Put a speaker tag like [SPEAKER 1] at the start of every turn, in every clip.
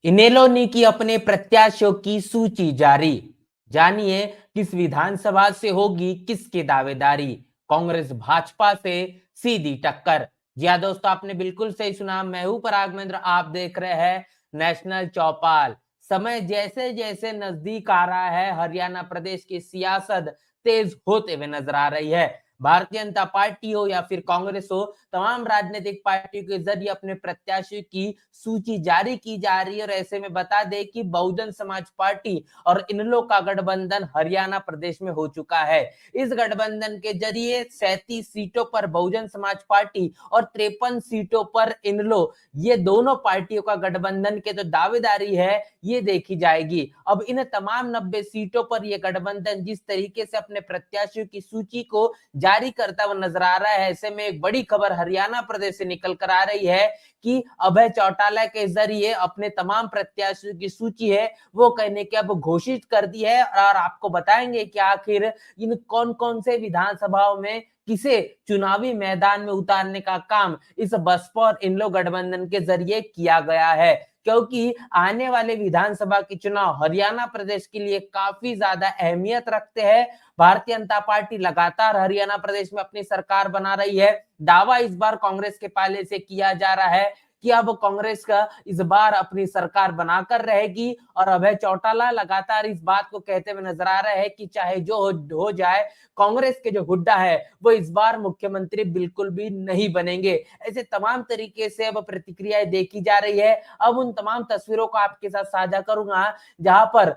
[SPEAKER 1] इनेलो ने की अपने प्रत्याशियों की सूची जारी। जानिए किस विधानसभा से होगी किसकी दावेदारी। कांग्रेस भाजपा से सीधी टक्कर। जी हाँ दोस्तों, आपने बिल्कुल सही सुना। मैं हूं पराग महेंद्र, आप देख रहे हैं नेशनल चौपाल। समय जैसे जैसे नजदीक आ रहा है, हरियाणा प्रदेश की सियासत तेज होते हुए नजर आ रही है। भारतीय जनता पार्टी हो या फिर कांग्रेस हो, तमाम राजनीतिक पार्टियों के जरिए अपने प्रत्याशियों की सूची जारी की जा रही है। और ऐसे में बता दें कि बहुजन समाज पार्टी और इनलो का गठबंधन हरियाणा प्रदेश में हो चुका है। इस गठबंधन के जरिए 37 सीटों पर बहुजन समाज पार्टी और 53 सीटों पर इनलो, ये दोनों पार्टियों का गठबंधन के जो दावेदारी है ये देखी जाएगी। अब इन तमाम 90 सीटों पर यह गठबंधन जिस तरीके से अपने प्रत्याशियों की सूची को जारी करता हुआ नजर आ रहा है, ऐसे में एक बड़ी खबर हरियाणा प्रदेश से निकल कर आ रही है कि अभय चौटाला के जरिए अपने तमाम प्रत्याशियों की सूची है वो कहने की अब घोषित कर दी है। और आपको बताएंगे कि आखिर इन कौन कौन से विधानसभाओं में किसे चुनावी मैदान में उतारने का काम इस बसपा और इन लोग गठबंधन के जरिए किया गया है। क्योंकि आने वाले विधानसभा के चुनाव हरियाणा प्रदेश के लिए काफी ज्यादा अहमियत रखते हैं। भारतीय जनता पार्टी लगातार हरियाणा प्रदेश में अपनी सरकार बना रही है। दावा इस बार कांग्रेस के पाले से किया जा रहा है कि अब कांग्रेस का इस बार अपनी सरकार बनाकर रहेगी। और अभय चौटाला लगातार इस बात को कहते हुए नजर आ रहे हैं कि चाहे जो हो जाए, कांग्रेस के जो हुड्डा है वो इस बार मुख्यमंत्री बिल्कुल भी नहीं बनेंगे। ऐसे तमाम तरीके से अब प्रतिक्रियाएं देखी जा रही है। अब उन तमाम तस्वीरों को आपके साथ साझा करूंगा जहां पर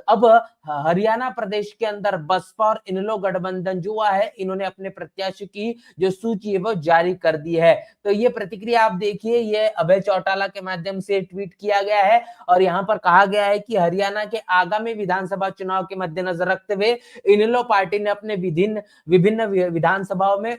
[SPEAKER 1] अब हरियाणा प्रदेश के अंदर बसपा और इनलो गठबंधन जो हुआ है, इन्होंने अपने प्रत्याशी की जो सूची है वो जारी कर दी है। तो ये प्रतिक्रिया आप देखिए, ये अभय चौटाला के माध्यम से ट्वीट किया गया है। और यहाँ पर कहा गया है कि हरियाणा के आगामी विधानसभा चुनाव के मद्देनजर रखते हुए इनेलो पार्टी ने अपने विभिन्न विधानसभाओं में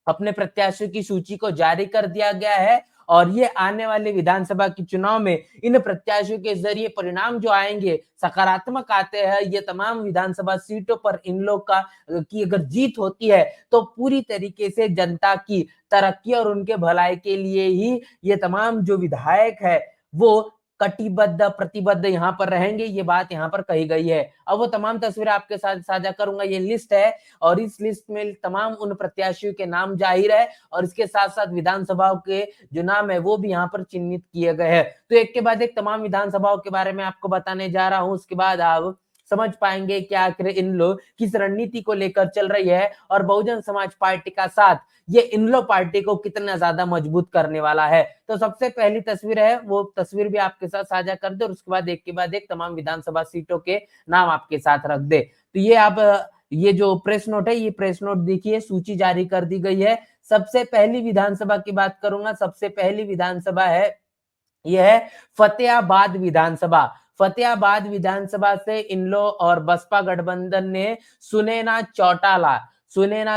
[SPEAKER 1] अपने प्रत्याशियों की सूची को जारी कर दिया गया है। और ये आने वाले विधानसभा के चुनाव में इन प्रत्याशियों के जरिए परिणाम जो आएंगे सकारात्मक आते हैं। ये तमाम विधानसभा सीटों पर इन लोग का की अगर जीत होती है तो पूरी तरीके से जनता की तरक्की और उनके भलाई के लिए ही ये तमाम जो विधायक है वो कटिबद्ध प्रतिबद्ध यहाँ पर रहेंगे। ये बात यहाँ पर कही गई है। अब वो तमाम तस्वीरें आपके साथ साझा करूंगा। ये लिस्ट है और इस लिस्ट में तमाम उन प्रत्याशियों के नाम जाहिर है और इसके साथ साथ विधानसभाओं के जो नाम है वो भी यहाँ पर चिन्हित किए गए हैं। तो एक के बाद एक तमाम विधानसभाओं के बारे में आपको बताने जा रहा हूं। उसके बाद आप समझ पाएंगे कि आखिर इन लोग किस रणनीति को लेकर चल रही है और बहुजन समाज पार्टी का साथ ये इनलो पार्टी को कितना ज्यादा मजबूत करने वाला है। तो सबसे पहली तस्वीर है, वो तस्वीर भी आपके साथ साझा कर दे और उसके बाद एक के बाद एक तमाम विधानसभा सीटों के नाम आपके साथ रख दे। तो ये आप ये जो प्रेस नोट है, ये प्रेस नोट देखिए, सूची जारी कर दी गई है। सबसे पहली विधानसभा की बात करूंगा। सबसे पहली विधानसभा है, यह है फतेहाबाद विधानसभा। फतेहाबाद विधानसभा से इनलो और बसपा गठबंधन ने सुनैना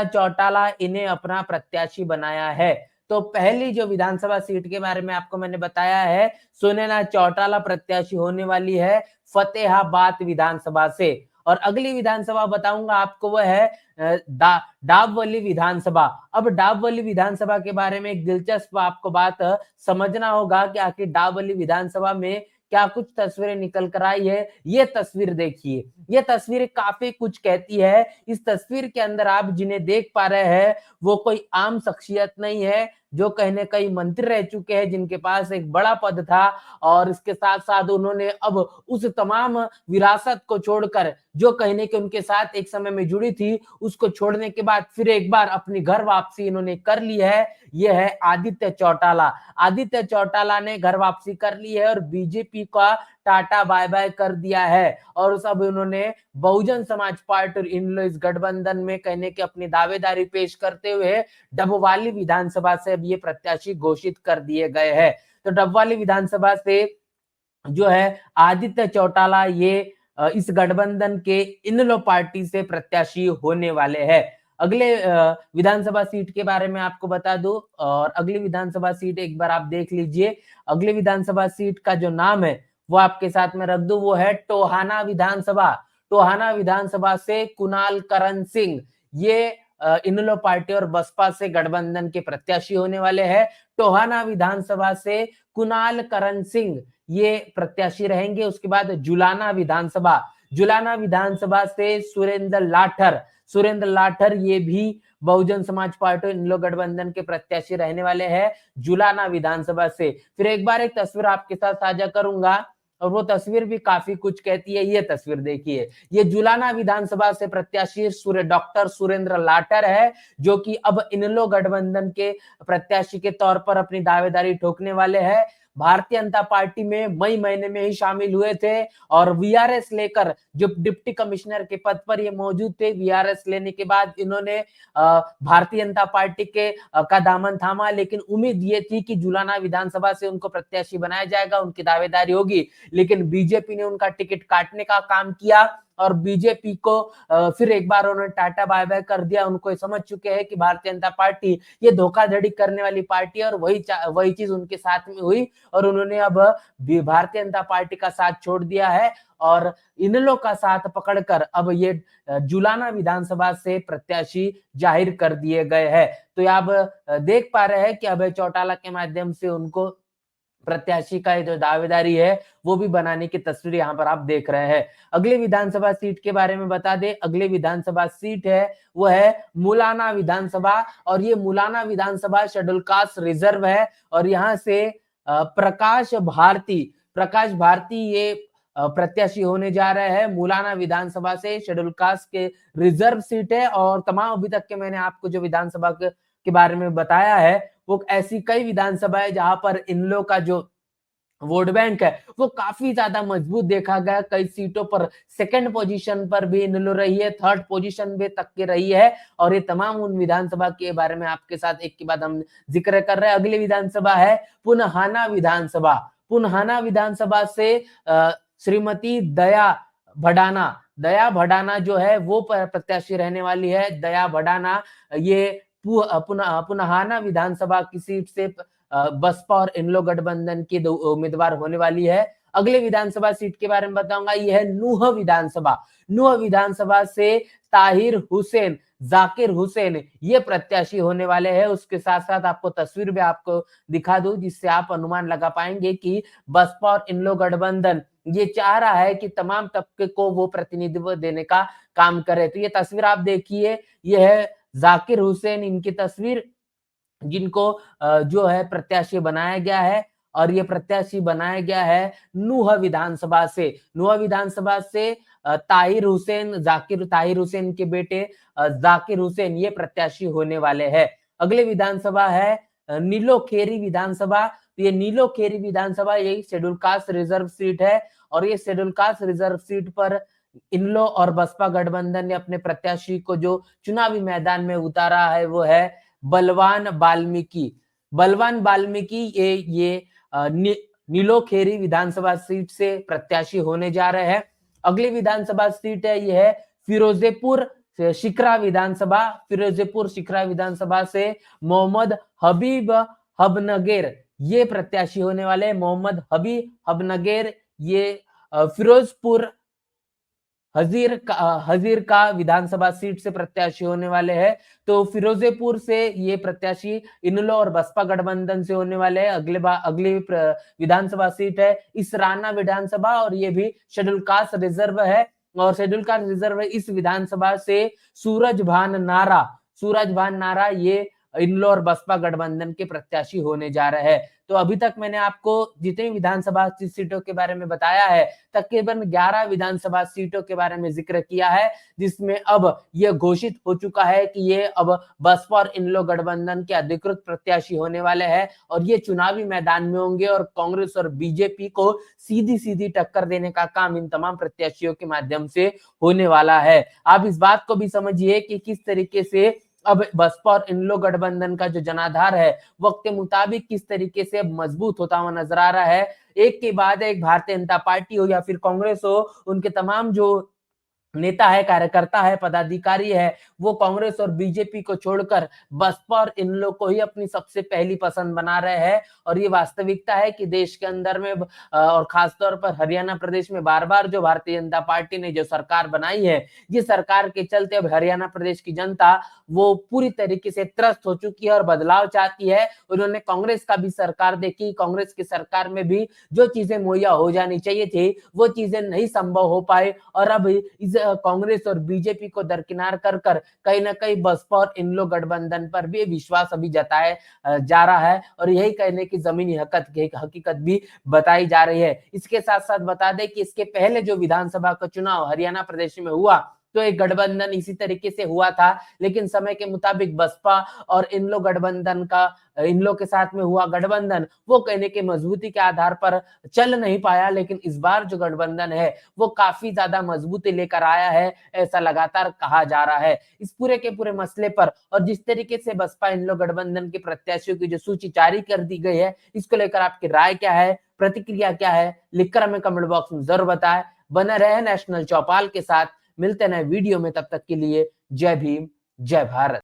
[SPEAKER 1] चौटाला इन्हें अपना प्रत्याशी बनाया है। तो पहली जो विधानसभा सीट के बारे में आपको मैंने बताया है, सुनैना चौटाला प्रत्याशी होने वाली है फतेहाबाद विधानसभा से। और अगली विधानसभा बताऊंगा आपको, वह है डाबवली विधानसभा। अब डाबवली विधानसभा के बारे में एक दिलचस्प आपको बात समझना होगा कि आखिर डाबवली विधानसभा में क्या कुछ तस्वीरें निकल कर आई है। ये तस्वीर देखिए, ये तस्वीर काफी कुछ कहती है। इस तस्वीर के अंदर आप जिन्हें देख पा रहे हैं वो कोई आम शख्सियत नहीं है, जो कहने कई मंत्री रह चुके हैं, जिनके पास एक बड़ा पद था। और इसके साथ साथ उन्होंने अब उस तमाम विरासत को छोड़कर जो कहने के उनके साथ एक समय में जुड़ी थी, उसको छोड़ने के बाद फिर एक बार अपनी घर वापसी इन्होंने कर ली है। ये है आदित्य चौटाला। आदित्य चौटाला ने घर वापसी कर ली है और बीजेपी का टाटा बाय बाय कर दिया है। और सब उन्होंने बहुजन समाज पार्टी और इन इस गठबंधन में कहने की अपनी दावेदारी पेश करते हुए डबवाली विधानसभा से अब ये प्रत्याशी घोषित कर दिए गए हैं। तो डबवाली विधानसभा से जो है आदित्य चौटाला ये इस गठबंधन के इनलो पार्टी से प्रत्याशी होने वाले हैं। अगले विधानसभा सीट के बारे में आपको बता दूं, और अगली विधानसभा सीट एक बार आप देख लीजिए। अगली विधानसभा सीट का जो नाम है वो आपके साथ में रख दूं, वो है टोहाना विधानसभा। टोहाना विधानसभा से कुणाल करण सिंह, ये इनलो पार्टी और बसपा से गठबंधन के प्रत्याशी होने वाले हैं। टोहाना विधानसभा से कुणाल करण सिंह ये प्रत्याशी रहेंगे। उसके बाद जुलाना विधानसभा से सुरेंद्र लाठर ये भी बहुजन समाज पार्टी इन लोग गठबंधन के प्रत्याशी रहने वाले हैं जुलाना विधानसभा से। फिर एक बार एक तस्वीर आपके साथ साझा करूंगा और वो तस्वीर भी काफी कुछ कहती है। ये तस्वीर देखिए, ये जुलाना विधानसभा से प्रत्याशी डॉक्टर सुरेंद्र लाठर है, जो कि अब इन लोग गठबंधन के प्रत्याशी के तौर पर अपनी दावेदारी ठोकने वाले हैं। भारतीय जनता पार्टी में मई महीने में ही शामिल हुए थे और वीआरएस लेकर जो डिप्टी कमिश्नर के पद पर ये मौजूद थे। वीआरएस लेने के बाद इन्होंने भारतीय जनता पार्टी के का दामन थामा, लेकिन उम्मीद ये थी कि जुलाना विधानसभा से उनको प्रत्याशी बनाया जाएगा, उनकी दावेदारी होगी, लेकिन बीजेपी ने उनका टिकट काटने का काम किया और बीजेपी को फिर एक बार उन्होंने टाटा बाय बाय कर दिया। उनको समझ चुके हैं कि भारतीय जनता पार्टी ये धोखाधड़ी करने वाली पार्टी है और वही चीज उनके साथ में हुई और उन्होंने अब भारतीय जनता पार्टी का साथ छोड़ दिया है और इन लोग का साथ पकड़कर अब ये जुलाना विधानसभा से प्रत्याशी जाहिर कर दिए गए हैं। तो आप देख पा रहे हैं कि अभय चौटाला के माध्यम से उनको प्रत्याशी का जो दावेदारी है वो भी बनाने की तस्वीर यहाँ पर आप देख रहे हैं। अगले विधानसभा सीट के बारे में बता दें, अगले विधानसभा सीट है वो है मुलाना विधानसभा और ये मुलाना विधानसभा शेड्यूल कास्ट रिजर्व है और यहाँ से प्रकाश भारती ये प्रत्याशी होने जा रहे हैं। मुलाना विधानसभा से शेड्यूल कास्ट के रिजर्व सीट है और तमाम अभी तक के मैंने आपको जो विधानसभा के बारे में बताया है वो ऐसी कई विधानसभा है जहां पर इन लोग का जो वोट बैंक है वो काफी ज्यादा मजबूत देखा गया। कई सीटों पर सेकंड पोजीशन पर भी इन लोग रही है, थर्ड पोजीशन भी तक के रही है और ये तमाम उन विधानसभा के बारे में आपके साथ एक के बाद हम जिक्र कर रहे हैं। अगली विधानसभा है पुन्हाना विधानसभा से श्रीमती दया भडाना जो है वो प्रत्याशी रहने वाली है। दया भडाना ये पुन्हाना विधानसभा की सीट से बसपा और इन लोग गठबंधन की उम्मीदवार होने वाली है। अगले विधानसभा सीट के बारे में बताऊंगा, यह है नूह विधानसभा से जाकिर हुसैन ये प्रत्याशी होने वाले हैं। उसके साथ साथ आपको तस्वीर भी आपको दिखा दूं जिससे आप अनुमान लगा पाएंगे कि बसपा और इन लोग गठबंधन ये चाह रहा है कि तमाम तबके को वो प्रतिनिधित्व देने का काम करे। तो ये तस्वीर आप देखिए, ये है जाकिर हुसैन इनकी तस्वीर, जिनको जो है प्रत्याशी बनाया गया है और ये प्रत्याशी बनाया गया है नूह विधानसभा से ताहिर हुसैन के बेटे जाकिर हुसैन ये प्रत्याशी होने वाले हैं। अगले विधानसभा है नीलोखेरी विधानसभा। तो ये नीलोखेरी विधानसभा यही शेड्यूल कास्ट रिजर्व सीट है और ये शेड्यूल कास्ट रिजर्व सीट पर इनलो और बसपा गठबंधन ने अपने प्रत्याशी को जो चुनावी मैदान में उतारा है वो है बलवान वाल्मीकि ये नीलोखेरी विधानसभा सीट से प्रत्याशी होने जा रहे हैं। अगली विधानसभा सीट है यह है फिरोजपुर शिखरा विधानसभा से मोहम्मद हबीब हबनगेर ये प्रत्याशी होने वाले हैं। मोहम्मद हबीब हबनगेर ये फिरोजपुर हजीर का विधानसभा सीट से प्रत्याशी होने वाले हैं। तो फिरोजपुर से ये प्रत्याशी इनलो और बसपा गठबंधन से होने वाले हैं। अगली विधानसभा सीट है इसराना विधानसभा और ये भी शेड्यूल कास्ट रिजर्व है और शेड्यूल कास्ट रिजर्व इस विधानसभा से सूरजभान नारा ये इनलो और बसपा गठबंधन के प्रत्याशी होने जा रहे हैं। तो अभी तक मैंने आपको जितनी विधानसभा सीटों के बारे में बताया है तकरीबन 11 विधानसभा सीटों के बारे में जिक्र किया है, जिसमें अब यह घोषित हो चुका है कि ये अब बसपा और इनलो गठबंधन के अधिकृत प्रत्याशी होने वाले हैं और ये चुनावी मैदान में होंगे और कांग्रेस और बीजेपी को सीधी टक्कर देने का काम इन तमाम प्रत्याशियों के माध्यम से होने वाला है। आप इस बात को भी समझिए कि किस तरीके से अब बसपा और इनलो गठबंधन का जो जनाधार है वक्त के मुताबिक किस तरीके से मजबूत होता हुआ नजर आ रहा है। एक के बाद एक भारतीय जनता पार्टी हो या फिर कांग्रेस हो, उनके तमाम जो नेता है, कार्यकर्ता है, पदाधिकारी है, वो कांग्रेस और बीजेपी को छोड़कर बसपा और इन लोग को ही अपनी सबसे पहली पसंद बना रहे हैं। और ये वास्तविकता है कि देश के अंदर में और खास तौर पर हरियाणा प्रदेश में बार-बार जो भारतीय जनता पार्टी ने जो सरकार बनाई है, ये सरकार के चलते अब हरियाणा प्रदेश की जनता वो पूरी तरीके से त्रस्त हो चुकी है और बदलाव चाहती है। उन्होंने कांग्रेस का भी सरकार देखी, कांग्रेस की सरकार में भी जो चीजें मुहैया हो जानी चाहिए थी, वो चीजें नहीं संभव हो पाए और अब इस कांग्रेस और बीजेपी को दरकिनार कर कर कहीं ना कहीं बसपा और इन लोग गठबंधन पर भी विश्वास अभी जताया जा रहा है और यही कहने की जमीनी हकीकत भी बताई जा रही है। इसके साथ साथ बता दें कि इसके पहले जो विधानसभा का चुनाव हरियाणा प्रदेश में हुआ तो एक गठबंधन इसी तरीके से हुआ था, लेकिन समय के मुताबिक बसपा और इन लोग गठबंधन का इन लोग के साथ में हुआ गठबंधन वो कहने के मजबूती के आधार पर चल नहीं पाया, लेकिन इस बार जो गठबंधन है वो काफी ज्यादा मजबूती लेकर आया है, ऐसा लगातार कहा जा रहा है। इस पूरे के पूरे मसले पर और जिस तरीके से बसपा इन लोग गठबंधन के प्रत्याशियों की जो सूची जारी कर दी गई है, इसको लेकर आपकी राय क्या है, प्रतिक्रिया क्या है, लिखकर हमें कमेंट बॉक्स में जरूर बताएं। बने रहे नेशनल चौपाल के साथ, मिलते हैं नए वीडियो में, तब तक के लिए जय भीम, जय भारत।